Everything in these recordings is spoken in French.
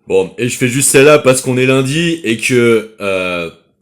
Bon, et je fais juste celle-là parce qu'on est lundi et que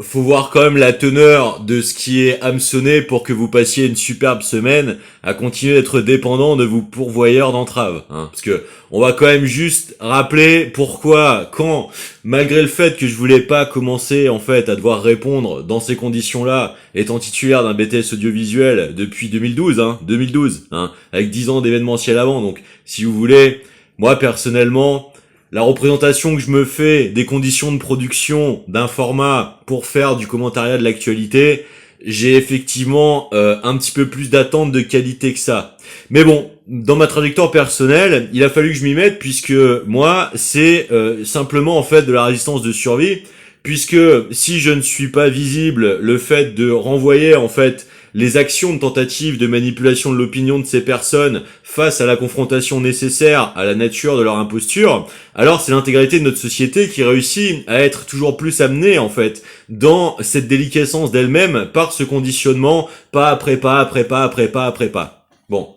faut voir quand même la teneur de ce qui est hameçonné pour que vous passiez une superbe semaine à continuer d'être dépendant de vos pourvoyeurs d'entraves. Hein. Parce que on va quand même juste rappeler pourquoi, quand, malgré le fait que je voulais pas commencer en fait à devoir répondre dans ces conditions-là, étant titulaire d'un BTS audiovisuel depuis 2012, avec 10 ans d'événementiel avant. Donc, si vous voulez, moi personnellement, la représentation que je me fais des conditions de production d'un format pour faire du commentariat de l'actualité, j'ai effectivement un petit peu plus d'attente de qualité que ça. Mais bon, dans ma trajectoire personnelle, il a fallu que je m'y mette puisque moi, c'est simplement en fait de la résistance de survie, puisque si je ne suis pas visible, le fait de renvoyer en fait les actions de tentative de manipulation de l'opinion de ces personnes face à la confrontation nécessaire à la nature de leur imposture, alors c'est l'intégralité de notre société qui réussit à être toujours plus amenée en fait dans cette déliquescence d'elle-même par ce conditionnement pas après pas après pas après pas après pas. Bon,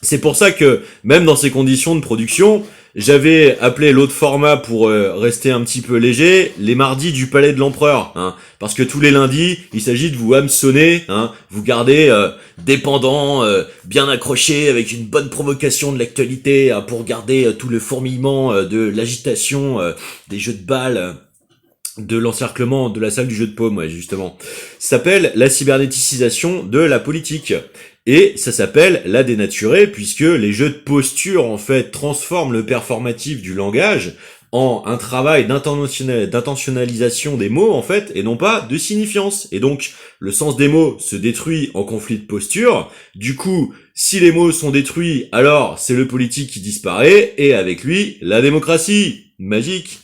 c'est pour ça que même dans ces conditions de production, j'avais appelé l'autre format pour rester un petit peu léger, les mardis du Palais de l'Empereur, hein, parce que tous les lundis, il s'agit de vous hameçonner, hein, vous garder dépendant, bien accroché, avec une bonne provocation de l'actualité, hein, pour garder tout le fourmillement de l'agitation, des jeux de balles, de l'encerclement de la salle du jeu de paume, ouais, justement. Ça s'appelle la cybernéticisation de la politique. Et ça s'appelle la dénaturée, puisque les jeux de posture, en fait, transforment le performatif du langage en un travail d'intentionnalisation des mots, en fait, et non pas de signifiance. Et donc, le sens des mots se détruit en conflit de posture. Du coup, si les mots sont détruits, alors c'est le politique qui disparaît, et avec lui, la démocratie. Magique.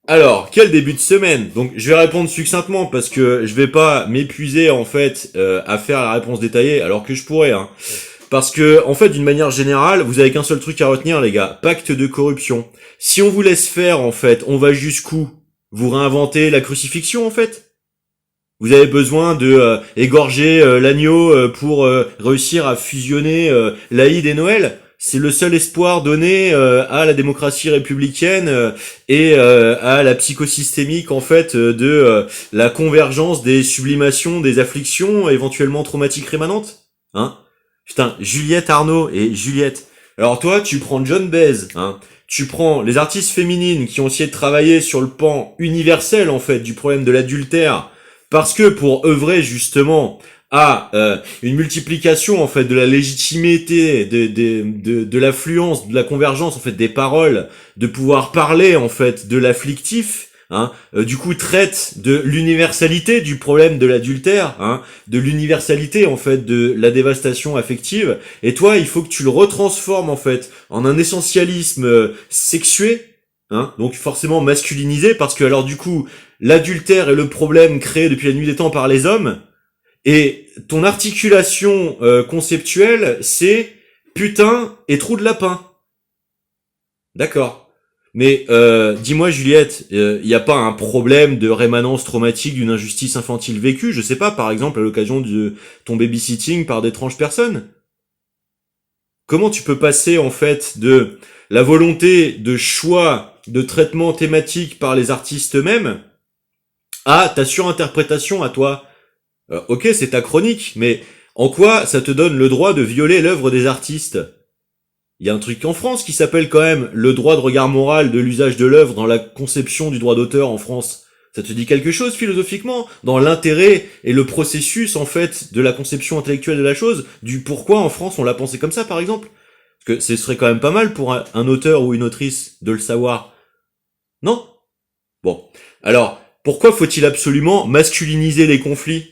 Alors, quel début de semaine? Donc, je vais répondre succinctement parce que je vais pas m'épuiser en fait à faire la réponse détaillée, alors que je pourrais. Hein. Parce que, en fait, d'une manière générale, vous avez qu'un seul truc à retenir, les gars. Pacte de corruption. Si on vous laisse faire, en fait, on va jusqu'où? Vous réinventez la crucifixion, en fait? Vous avez besoin de égorger l'agneau pour réussir à fusionner l'Aïd et Noël? C'est le seul espoir donné à la démocratie républicaine et à la psychosystémique en fait de la convergence des sublimations, des afflictions éventuellement traumatiques rémanentes. Hein? Putain, Juliette Arnaud et Juliette. Alors toi, tu prends John Baez, hein. Tu prends les artistes féminines qui ont essayé de travailler sur le pan universel en fait du problème de l'adultère, parce que pour œuvrer justement à une multiplication en fait de la légitimité, de l'affluence, de la convergence en fait des paroles, de pouvoir parler en fait de l'afflictif, hein, du coup traite de l'universalité du problème de l'adultère, hein, de l'universalité en fait de la dévastation affective. Et toi, il faut que tu le retransformes en fait en un essentialisme sexué. Hein, donc forcément masculinisé, parce que alors du coup l'adultère est le problème créé depuis la nuit des temps par les hommes, et ton articulation conceptuelle, c'est putain et trou de lapin. D'accord. Mais dis-moi Juliette, il n'y a pas un problème de rémanence traumatique d'une injustice infantile vécue, je sais pas, par exemple à l'occasion de ton babysitting par d'étranges personnes? Comment tu peux passer en fait de la volonté de choix de traitement thématique par les artistes eux-mêmes à ta surinterprétation à toi? Ok, c'est ta chronique, mais en quoi ça te donne le droit de violer l'œuvre des artistes? Il y a un truc en France qui s'appelle quand même le droit de regard moral de l'usage de l'œuvre dans la conception du droit d'auteur en France. Ça te dit quelque chose philosophiquement dans l'intérêt et le processus en fait de la conception intellectuelle de la chose, du pourquoi en France on l'a pensé comme ça par exemple? Parce que ce serait quand même pas mal pour un auteur ou une autrice de le savoir. Non? Bon. Alors, pourquoi faut-il absolument masculiniser les conflits?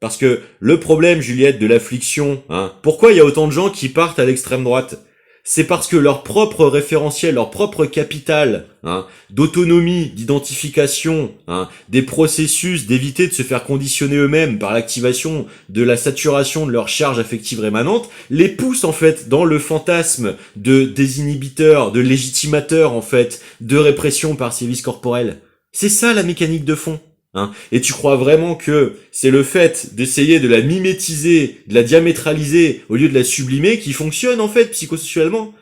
Parce que le problème, Juliette, de l'affliction, hein, pourquoi il y a autant de gens qui partent à l'extrême droite? C'est parce que leur propre référentiel, leur propre capital, hein, d'autonomie, d'identification, hein, des processus d'éviter de se faire conditionner eux-mêmes par l'activation de la saturation de leur charge affective rémanente, les pousse en fait dans le fantasme de désinhibiteur, de légitimateur en fait, de répression par sévices corporels. C'est ça la mécanique de fond. Hein. Et tu crois vraiment que c'est le fait d'essayer de la mimétiser, de la diamétraliser au lieu de la sublimer qui fonctionne en fait psychosocialement?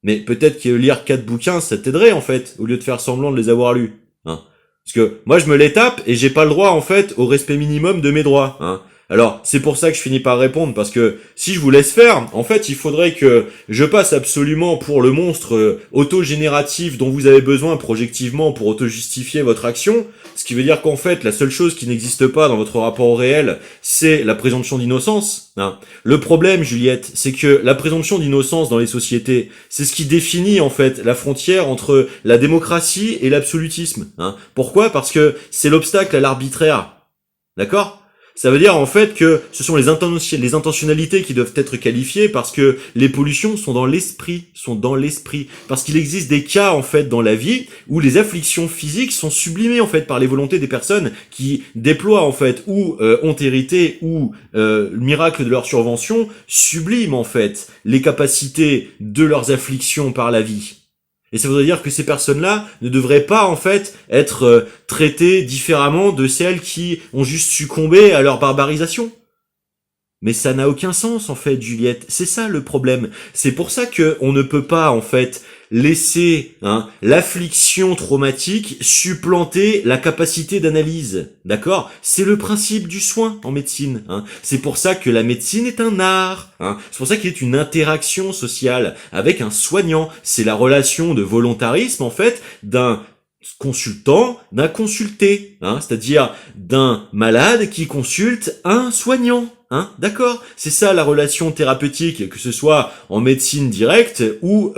Mais peut-être que lire 4 bouquins, ça t'aiderait en fait, au lieu de faire semblant de les avoir lus. Hein. Parce que moi je me les tape et j'ai pas le droit en fait au respect minimum de mes droits. Hein. Alors c'est pour ça que je finis par répondre, parce que si je vous laisse faire, en fait il faudrait que je passe absolument pour le monstre autogénératif dont vous avez besoin projectivement pour auto-justifier votre action, ce qui veut dire qu'en fait la seule chose qui n'existe pas dans votre rapport au réel, c'est la présomption d'innocence. Hein. Le problème, Juliette, c'est que la présomption d'innocence dans les sociétés, c'est ce qui définit en fait la frontière entre la démocratie et l'absolutisme. Hein. Pourquoi ? Parce que c'est l'obstacle à l'arbitraire. D'accord ? Ça veut dire en fait que ce sont les intentionnalités qui doivent être qualifiées, parce que les pollutions sont dans l'esprit, parce qu'il existe des cas en fait dans la vie où les afflictions physiques sont sublimées en fait par les volontés des personnes qui déploient en fait ou ont hérité ou le miracle de leur survention sublime en fait les capacités de leurs afflictions par la vie. Et ça voudrait dire que ces personnes-là ne devraient pas, en fait, être traitées différemment de celles qui ont juste succombé à leur barbarisation. Mais ça n'a aucun sens, en fait, Juliette. C'est ça le problème. C'est pour ça que on ne peut pas, en fait, laisser l'affliction traumatique supplanter la capacité d'analyse. D'accord ? C'est le principe du soin en médecine. C'est pour ça que la médecine est un art. C'est pour ça qu'il y a une interaction sociale avec un soignant. C'est la relation de volontarisme, en fait, d'un consultant, d'un consulté, c'est-à-dire d'un malade qui consulte un soignant. D'accord ? C'est ça la relation thérapeutique, que ce soit en médecine directe ou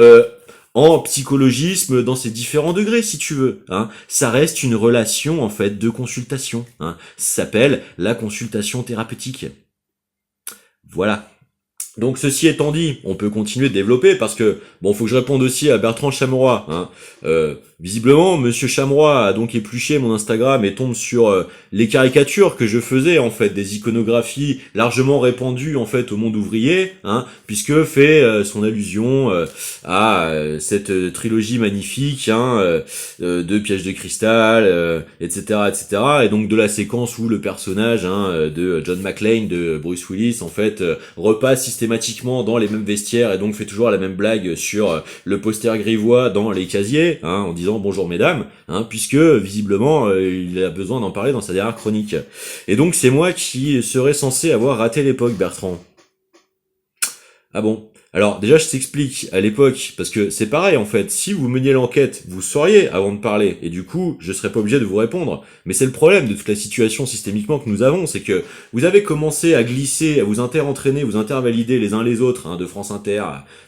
en psychologisme dans ses différents degrés, si tu veux. Ça reste une relation en fait de consultation. Ça s'appelle la consultation thérapeutique. Voilà. Donc ceci étant dit, on peut continuer de développer, parce que bon, faut que je réponde aussi à Bertrand Chameroy. Visiblement, Monsieur Chameroy a donc épluché mon Instagram et tombe sur les caricatures que je faisais en fait, des iconographies largement répandues en fait au monde ouvrier, puisque fait son allusion à cette trilogie magnifique de Piège de cristal, etc., etc. Et donc de la séquence où le personnage de John McClane, de Bruce Willis, en fait repasse systématiquement dans les mêmes vestiaires et donc fait toujours la même blague sur le poster grivois dans les casiers, en disant bonjour mesdames, puisque visiblement il a besoin d'en parler dans sa dernière chronique. Et donc c'est moi qui serais censé avoir raté l'époque, Bertrand. Ah bon ? Alors déjà je t'explique à l'époque, parce que c'est pareil en fait, si vous meniez l'enquête, vous sauriez avant de parler, et du coup je serais pas obligé de vous répondre. Mais c'est le problème de toute la situation systémiquement que nous avons, c'est que vous avez commencé à glisser, à vous interentraîner, vous intervalider les uns les autres, de France Inter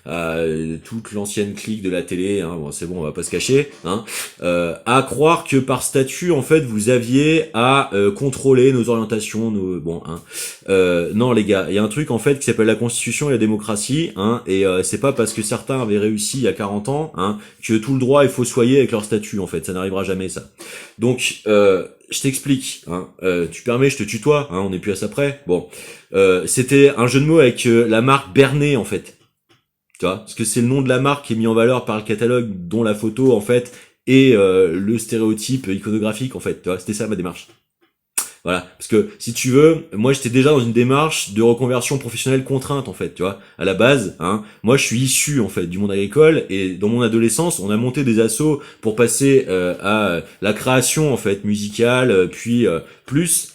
à toute l'ancienne clique de la télé, bon c'est bon, on va pas se cacher, à croire que par statut en fait vous aviez à contrôler nos orientations, non les gars, il y a un truc en fait qui s'appelle la Constitution et la démocratie, et c'est pas parce que certains avaient réussi il y a 40 ans que tout le droit est fossoyé avec leur statut, en fait, ça n'arrivera jamais ça. Donc je t'explique, tu permets, je te tutoie, on n'est plus à ça près. Bon, c'était un jeu de mots avec la marque Bernet en fait. Tu vois, parce que c'est le nom de la marque qui est mis en valeur par le catalogue, dont la photo en fait est le stéréotype iconographique en fait. Tu vois, c'était ça ma démarche. Voilà, parce que si tu veux, moi j'étais déjà dans une démarche de reconversion professionnelle contrainte en fait, tu vois. À la base, moi je suis issu en fait du monde agricole, et dans mon adolescence, on a monté des assos pour passer à la création en fait musicale, puis plus,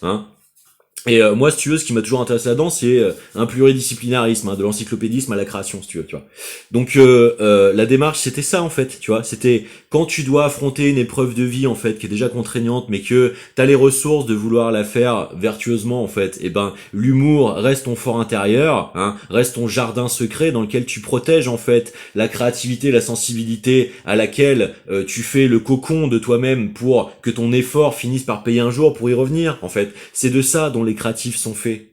Et moi, si tu veux, ce qui m'a toujours intéressé là-dedans, c'est un pluridisciplinarisme, de l'encyclopédisme à la création, si tu veux, tu vois. Donc la démarche, c'était ça en fait, tu vois. C'était quand tu dois affronter une épreuve de vie en fait qui est déjà contraignante, mais que t'as les ressources de vouloir la faire vertueusement en fait. Et ben, l'humour reste ton fort intérieur, reste ton jardin secret dans lequel tu protèges en fait la créativité, la sensibilité à laquelle tu fais le cocon de toi-même pour que ton effort finisse par payer un jour pour y revenir. En fait, c'est de ça dont les créatifs sont faits.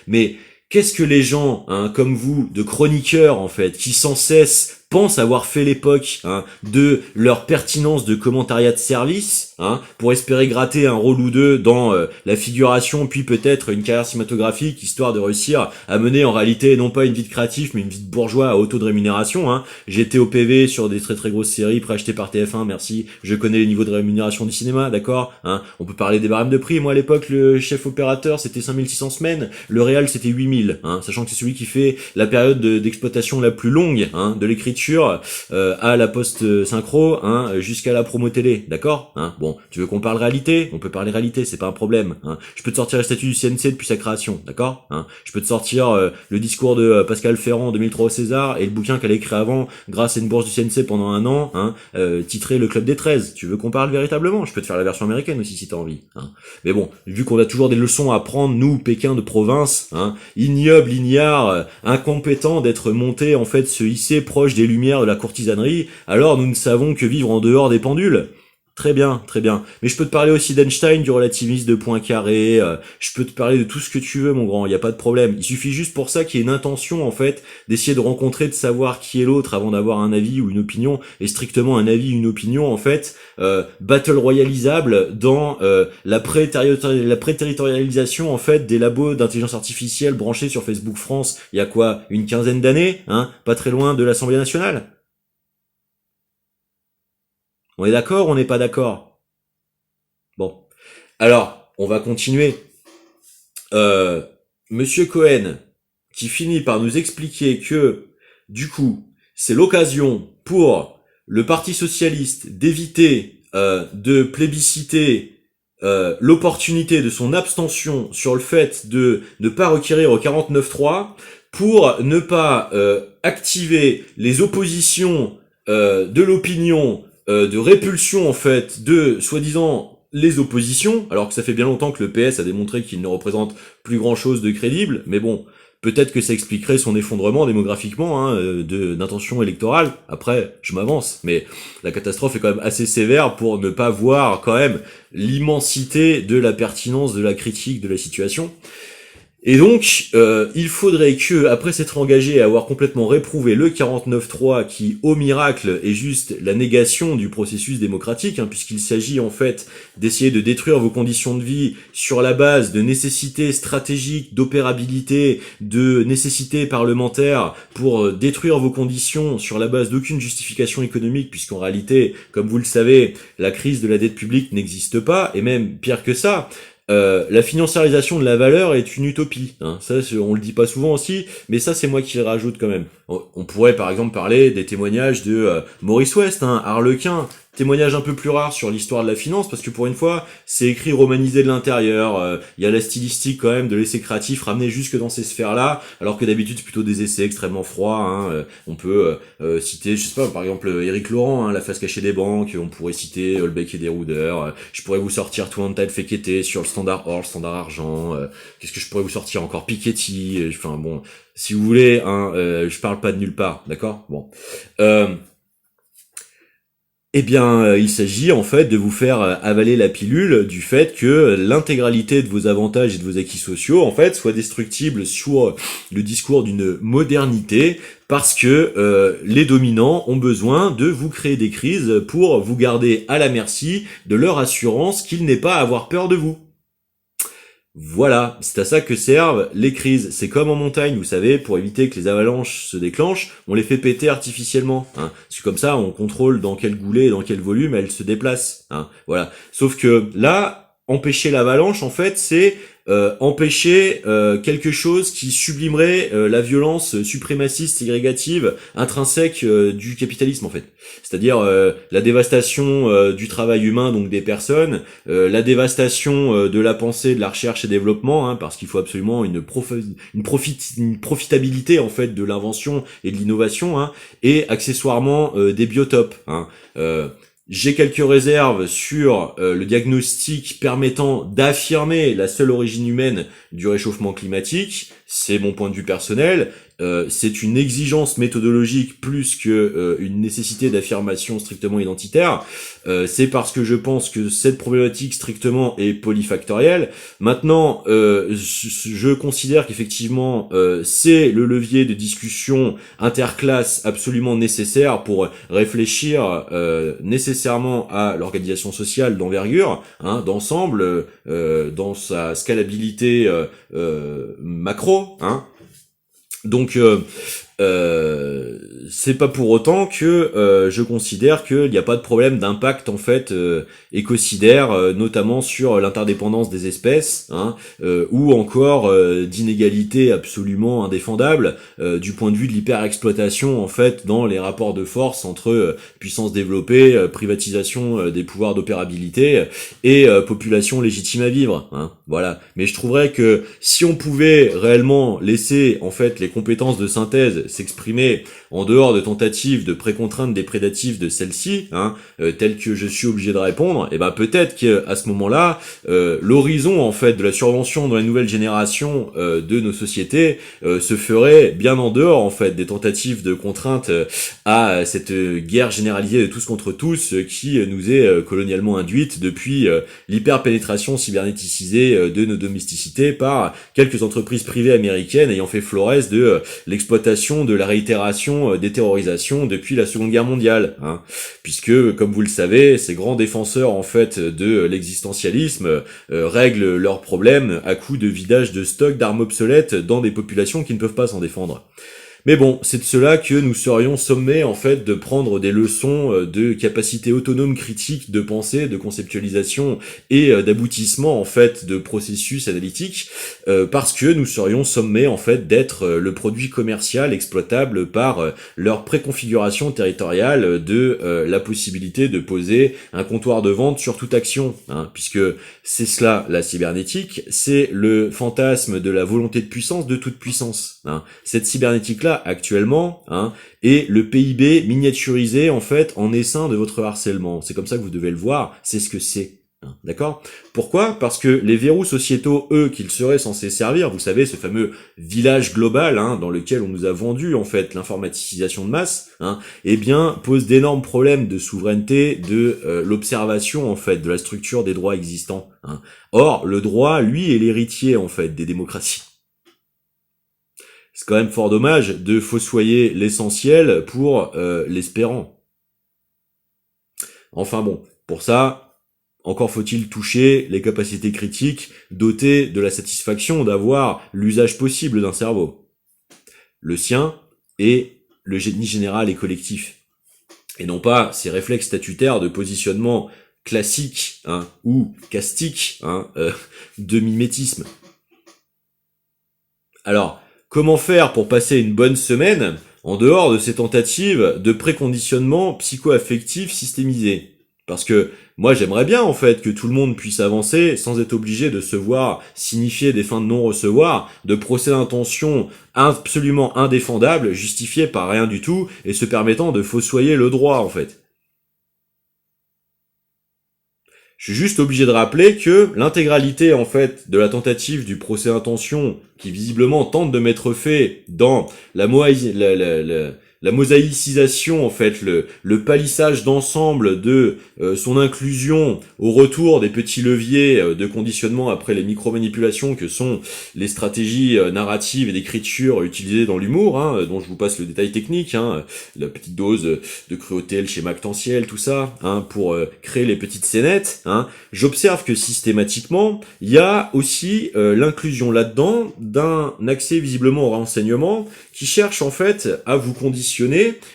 Mais qu'est-ce que les gens comme vous, de chroniqueurs en fait, qui sans cesse pensent avoir fait l'époque de leur pertinence de commentariat de service, hein, pour espérer gratter un rôle ou deux dans la figuration, puis peut-être une carrière cinématographique, histoire de réussir à mener en réalité non pas une vie de créatif, mais une vie de bourgeois à haut taux de rémunération. Hein. J'étais au PV sur des très très grosses séries préachetées par TF1, merci. Je connais les niveaux de rémunération du cinéma, d'accord, hein. On peut parler des barèmes de prix. Moi à l'époque, le chef opérateur c'était 5600 semaines, le réal c'était 8000, hein, sachant que c'est celui qui fait la période d'exploitation la plus longue, hein, de l'écriture à la post synchro, hein, jusqu'à la promo télé, d'accord, hein. Bon, tu veux qu'on parle réalité, on peut parler réalité, c'est pas un problème, hein. Je peux te sortir les statuts du CNC depuis sa création, d'accord, hein. Je peux te sortir le discours de Pascal Ferrand en 2003 au César et le bouquin qu'elle a écrit avant grâce à une bourse du CNC pendant un an, hein, titré Le Club des 13. Tu veux qu'on parle véritablement? Je peux te faire la version américaine aussi si t'as envie, hein. Mais bon, vu qu'on a toujours des leçons à prendre, nous, Pékin de province, hein, ignoble, ignare, incompétent d'être monté, en fait, se hisser proche des lumières de la courtisanerie, alors nous ne savons que vivre en dehors des pendules. Très bien, très bien. Mais je peux te parler aussi d'Einstein, du relativisme de Poincaré, je peux te parler de tout ce que tu veux, mon grand, il n'y a pas de problème. Il suffit juste pour ça qu'il y ait une intention, en fait, d'essayer de rencontrer, de savoir qui est l'autre avant d'avoir un avis ou une opinion, et strictement un avis, une opinion, en fait, battle royalisable dans la pré-territorialisation, en fait, des labos d'intelligence artificielle branchés sur Facebook France, il y a quoi, une quinzaine d'années, hein, pas très loin de l'Assemblée nationale. On est d'accord ou on n'est pas d'accord? Bon. Alors, on va continuer. Monsieur Cohen, qui finit par nous expliquer que, du coup, c'est l'occasion pour le Parti Socialiste d'éviter de plébisciter l'opportunité de son abstention sur le fait de ne pas requérir au 49.3 pour ne pas activer les oppositions de l'opinion de répulsion en fait de soi-disant les oppositions, alors que ça fait bien longtemps que le PS a démontré qu'il ne représente plus grand-chose de crédible, mais bon, peut-être que ça expliquerait son effondrement démographiquement, hein, d'intention électorale. Après, je m'avance, mais la catastrophe est quand même assez sévère pour ne pas voir quand même l'immensité de la pertinence de la critique de la situation. Et donc, il faudrait que, après s'être engagé à avoir complètement réprouvé le 49.3, qui, au miracle, est juste la négation du processus démocratique, hein, puisqu'il s'agit en fait d'essayer de détruire vos conditions de vie sur la base de nécessités stratégiques, d'opérabilité, de nécessités parlementaires pour détruire vos conditions sur la base d'aucune justification économique, puisqu'en réalité, comme vous le savez, la crise de la dette publique n'existe pas, et même pire que ça, la financiarisation de la valeur est une utopie, hein. Ça, on le dit pas souvent aussi, mais ça c'est moi qui le rajoute quand même. On pourrait par exemple parler des témoignages de Maurice West, hein, Harlequin, témoignage un peu plus rare sur l'histoire de la finance, parce que pour une fois, c'est écrit romanisé de l'intérieur, il y a la stylistique quand même de l'essai créatif ramené jusque dans ces sphères-là, alors que d'habitude c'est plutôt des essais extrêmement froids, hein. On peut citer, je sais pas, par exemple Éric Laurent, hein, La face cachée des banques, on pourrait citer Holbeck et Desrouders, je pourrais vous sortir Tout un tas de Fekete sur le standard or, le standard argent, qu'est-ce que je pourrais vous sortir encore, Piketty, enfin bon, si vous voulez, hein, je parle pas de nulle part, d'accord, bon. Eh bien, il s'agit en fait de vous faire avaler la pilule du fait que l'intégralité de vos avantages et de vos acquis sociaux, en fait, soit destructible sur le discours d'une modernité, parce que les dominants ont besoin de vous créer des crises pour vous garder à la merci de leur assurance qu'il n'est pas à avoir peur de vous. Voilà, c'est à ça que servent les crises. C'est comme en montagne, vous savez, pour éviter que les avalanches se déclenchent, on les fait péter artificiellement, hein. Parce que comme ça, on contrôle dans quel goulet et dans quel volume elles se déplacent, hein. Voilà. Sauf que là, empêcher l'avalanche, en fait, c'est empêcher quelque chose qui sublimerait la violence suprémaciste ségrégative intrinsèque du capitalisme en fait. C'est-à-dire la dévastation du travail humain, donc des personnes, la dévastation de la pensée, de la recherche et développement, hein, parce qu'il faut absolument une profitabilité en fait de l'invention et de l'innovation, hein, et accessoirement des biotopes, hein. J'ai quelques réserves sur le diagnostic permettant d'affirmer la seule origine humaine du réchauffement climatique. c'est mon point de vue personnel, c'est une exigence méthodologique plus que une nécessité d'affirmation strictement identitaire. C'est parce que je pense que cette problématique strictement est polyfactorielle. Maintenant, je considère qu'effectivement c'est le levier de discussion interclasse absolument nécessaire pour réfléchir nécessairement à l'organisation sociale d'envergure, d'ensemble, dans sa scalabilité macro, Donc c'est pas pour autant que je considère qu'il n'y a pas de problème d'impact en fait écocidaire, notamment sur l'interdépendance des espèces, ou encore d'inégalités absolument indéfendables du point de vue de l'hyperexploitation en fait dans les rapports de force entre puissances développées, privatisation des pouvoirs d'opérabilité et population légitime à vivre. Voilà. Mais je trouverais que si on pouvait réellement laisser en fait les compétences de synthèse s'exprimer en dehors de tentatives de précontrainte déprédative de celle-ci, telles que je suis obligé de répondre, et ben peut-être qu'à ce moment-là, l'horizon en fait de la survention dans les nouvelles générations de nos sociétés se ferait bien en dehors en fait des tentatives de contrainte à cette guerre généralisée de tous contre tous qui nous est colonialement induite depuis l'hyperpénétration cybernéticisée de nos domesticités par quelques entreprises privées américaines ayant fait florès de l'exploitation de la réitération des terrorisations depuis la Seconde Guerre mondiale, puisque, comme vous le savez, ces grands défenseurs en fait de l'existentialisme règlent leurs problèmes à coup de vidage de stock d'armes obsolètes dans des populations qui ne peuvent pas s'en défendre. Mais bon, c'est de cela que nous serions sommés en fait de prendre des leçons de capacité autonome critique de pensée, de conceptualisation et d'aboutissement en fait de processus analytiques, parce que nous serions sommés en fait d'être le produit commercial exploitable par leur préconfiguration territoriale de la possibilité de poser un comptoir de vente sur toute action, puisque c'est cela la cybernétique, c'est le fantasme de la volonté de puissance de toute puissance. Cette cybernétique-là actuellement, est le PIB miniaturisé en fait en essaim de votre harcèlement. C'est comme ça que vous devez le voir, c'est ce que c'est. D'accord ? Pourquoi ? Parce que les verrous sociétaux, eux, qu'ils seraient censés servir, vous savez, ce fameux village global dans lequel on nous a vendu en fait l'informatisation de masse, eh bien, pose d'énormes problèmes de souveraineté, de l'observation en fait de la structure des droits existants. Or, le droit, lui, est l'héritier en fait des démocraties. C'est quand même fort dommage de fossoyer l'essentiel pour l'espérant. Enfin bon, pour ça, encore faut-il toucher les capacités critiques dotées de la satisfaction d'avoir l'usage possible d'un cerveau. Le sien et le génie général et collectif. Et non pas ces réflexes statutaires de positionnement classique ou castique de mimétisme. Alors, comment faire pour passer une bonne semaine en dehors de ces tentatives de préconditionnement psycho-affectif systémisé ? Parce que moi j'aimerais bien en fait que tout le monde puisse avancer sans être obligé de se voir signifier des fins de non-recevoir, de procès d'intention absolument indéfendables, justifiés par rien du tout et se permettant de fossoyer le droit en fait. Je suis juste obligé de rappeler que l'intégralité en fait de la tentative du procès d'intention qui visiblement tente de mettre fait dans la mosaïcisation en fait, le palissage d'ensemble de son inclusion au retour des petits leviers de conditionnement après les micro-manipulations que sont les stratégies narratives et d'écriture utilisées dans l'humour, dont je vous passe le détail technique, la petite dose de cruauté, le schéma actantiel, tout ça, pour créer les petites scénettes. J'observe que systématiquement, il y a aussi l'inclusion là-dedans d'un accès visiblement au renseignement qui cherche en fait à vous conditionner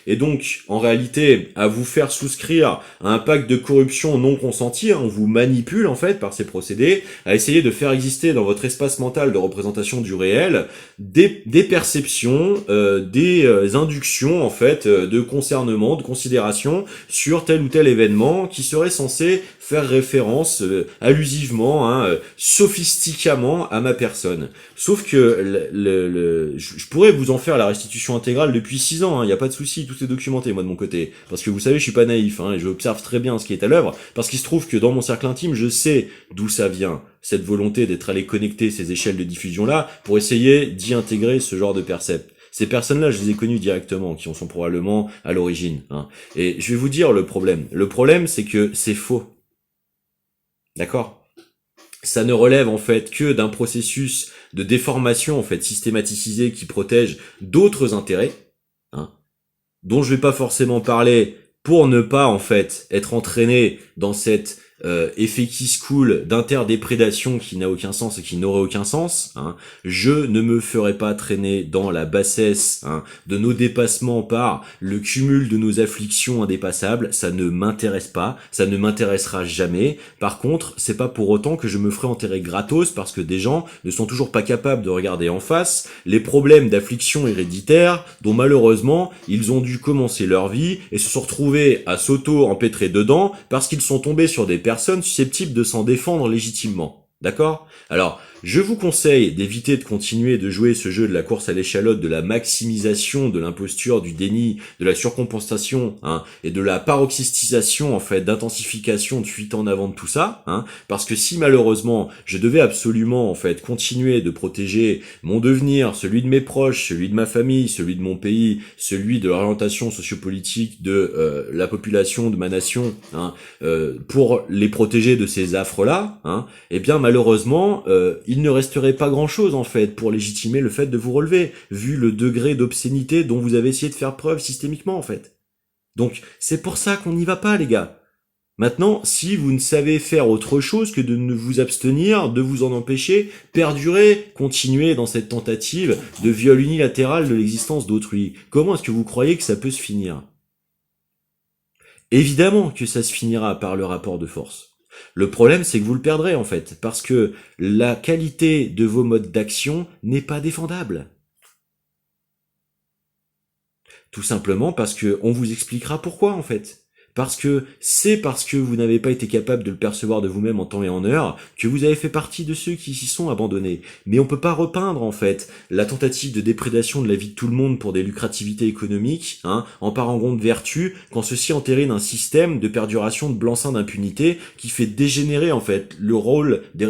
et donc en réalité à vous faire souscrire à un pacte de corruption non consenti. On vous manipule en fait par ces procédés à essayer de faire exister dans votre espace mental de représentation du réel des perceptions, des inductions en fait de concernement, de considération sur tel ou tel événement qui serait censé faire référence allusivement, sophisticamment à ma personne. Sauf que je pourrais vous en faire la restitution intégrale depuis 6 ans. y a pas de souci, tout est documenté, moi, de mon côté. Parce que vous savez, je suis pas naïf, hein, et j'observe très bien ce qui est à l'œuvre, parce qu'il se trouve que dans mon cercle intime, je sais d'où ça vient, cette volonté d'être allé connecter ces échelles de diffusion-là, pour essayer d'y intégrer ce genre de percept. Ces personnes-là, je les ai connues directement, qui en sont probablement à l'origine, hein. Et je vais vous dire le problème. Le problème, c'est que c'est faux. D'accord? Ça ne relève en fait que d'un processus de déformation en fait systématisé qui protège d'autres intérêts, hein, dont je vais pas forcément parler pour ne pas en fait être entraîné dans cet effet qui se coule d'interdéprédation qui n'a aucun sens et qui n'aurait aucun sens, hein. Je ne me ferai pas traîner dans la bassesse, hein, de nos dépassements par le cumul de nos afflictions indépassables. Ça ne m'intéresse pas, ça ne m'intéressera jamais. Par contre, c'est pas pour autant que je me ferai enterrer gratos parce que des gens ne sont toujours pas capables de regarder en face les problèmes d'affliction héréditaire dont malheureusement ils ont dû commencer leur vie et se sont retrouvés à s'auto-empêtrer dedans parce qu'ils sont tombés sur des personnes susceptibles de s'en défendre légitimement. D'accord? Alors, je vous conseille d'éviter de continuer de jouer ce jeu de la course à l'échalote, de la maximisation, de l'imposture, du déni, de la surcompensation, hein, et de la paroxystisation, en fait, d'intensification, de fuite en avant de tout ça, hein, parce que si malheureusement, je devais absolument, en fait, continuer de protéger mon devenir, celui de mes proches, celui de ma famille, celui de mon pays, celui de l'orientation sociopolitique de la population de ma nation, hein, pour les protéger de ces affres-là, hein, eh bien, malheureusement, il ne resterait pas grand-chose en fait pour légitimer le fait de vous relever, vu le degré d'obscénité dont vous avez essayé de faire preuve systémiquement en fait. Donc c'est pour ça qu'on n'y va pas les gars. Maintenant, si vous ne savez faire autre chose que de ne vous abstenir, de vous en empêcher, perdurez, continuez dans cette tentative de viol unilatéral de l'existence d'autrui, comment est-ce que vous croyez que ça peut se finir? Évidemment que ça se finira par le rapport de force. Le problème, c'est que vous le perdrez, en fait, parce que la qualité de vos modes d'action n'est pas défendable. Tout simplement parce que on vous expliquera pourquoi, en fait. Parce que c'est parce que vous n'avez pas été capable de le percevoir de vous-même en temps et en heure que vous avez fait partie de ceux qui s'y sont abandonnés. Mais on peut pas repeindre, en fait, la tentative de déprédation de la vie de tout le monde pour des lucrativités économiques, hein, en parangon de vertu, quand ceci entérine un système de perduration de blanc-seing d'impunité qui fait dégénérer, en fait, le rôle des